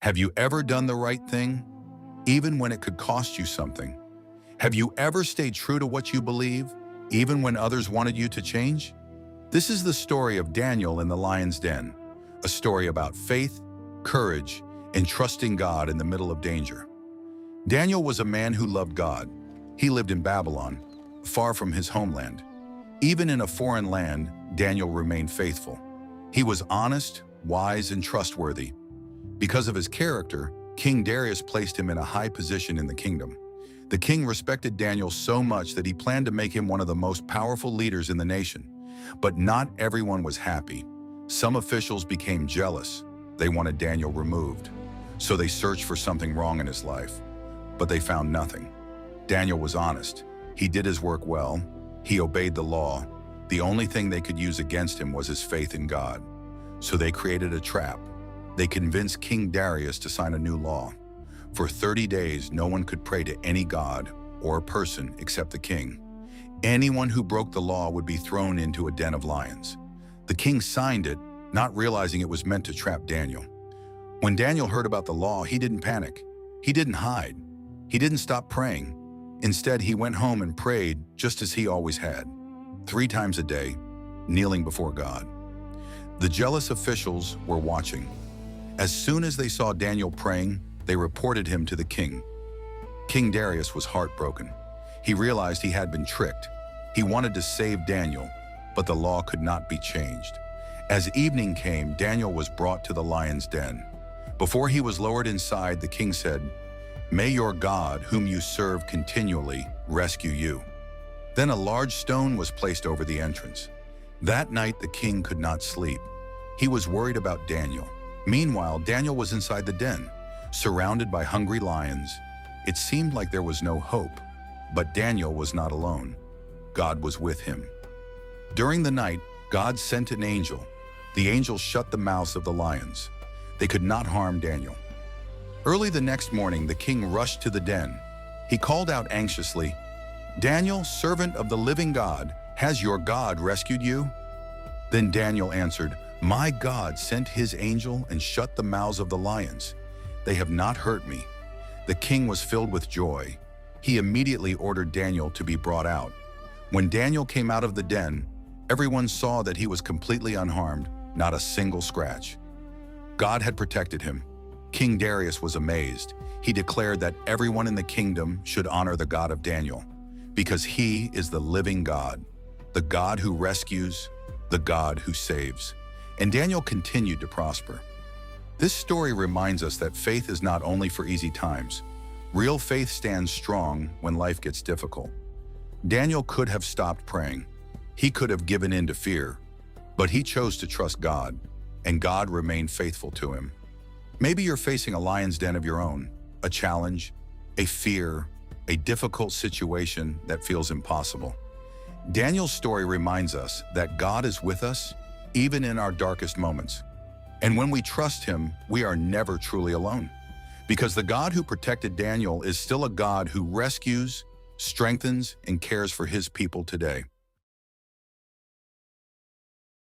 Have you ever done the right thing, even when it could cost you something? Have you ever stayed true to what you believe, even when others wanted you to change? This is the story of Daniel in the lion's den, a story about faith, courage, and trusting God in the middle of danger. Daniel was a man who loved God. He lived in Babylon, far from his homeland. Even in a foreign land, Daniel remained faithful. He was honest, wise, and trustworthy. Because of his character, King Darius placed him in a high position in the kingdom. The king respected Daniel so much that he planned to make him one of the most powerful leaders in the nation. But not everyone was happy. Some officials became jealous. They wanted Daniel removed. So they searched for something wrong in his life. But they found nothing. Daniel was honest. He did his work well. He obeyed the law. The only thing they could use against him was his faith in God. So they created a trap. They convinced King Darius to sign a new law. For 30 days, no one could pray to any god or person except the king. Anyone who broke the law would be thrown into a den of lions. The king signed it, not realizing it was meant to trap Daniel. When Daniel heard about the law, he didn't panic. He didn't hide. He didn't stop praying. Instead, he went home and prayed just as he always had, 3 times a day, kneeling before God. The jealous officials were watching. As soon as they saw Daniel praying, they reported him to the king. King Darius was heartbroken. He realized he had been tricked. He wanted to save Daniel, but the law could not be changed. As evening came, Daniel was brought to the lion's den. Before he was lowered inside, the king said, "May your God, whom you serve continually, rescue you." Then a large stone was placed over the entrance. That night, the king could not sleep. He was worried about Daniel. Meanwhile, Daniel was inside the den, surrounded by hungry lions. It seemed like there was no hope, but Daniel was not alone. God was with him. During the night, God sent an angel. The angel shut the mouths of the lions. They could not harm Daniel. Early the next morning, the king rushed to the den. He called out anxiously, "Daniel, servant of the living God, has your God rescued you?" Then Daniel answered, "My God sent his angel and shut the mouths of the lions. They have not hurt me." The king was filled with joy. He immediately ordered Daniel to be brought out. When Daniel came out of the den, everyone saw that he was completely unharmed, not a single scratch. God had protected him. King Darius was amazed. He declared that everyone in the kingdom should honor the God of Daniel, because he is the living God, the God who rescues, the God who saves. And Daniel continued to prosper. This story reminds us that faith is not only for easy times. Real faith stands strong when life gets difficult. Daniel could have stopped praying. He could have given in to fear, but he chose to trust God, and God remained faithful to him. Maybe you're facing a lion's den of your own, a challenge, a fear, a difficult situation that feels impossible. Daniel's story reminds us that God is with us, even in our darkest moments. And when we trust him, we are never truly alone. Because the God who protected Daniel is still a God who rescues, strengthens, and cares for his people today.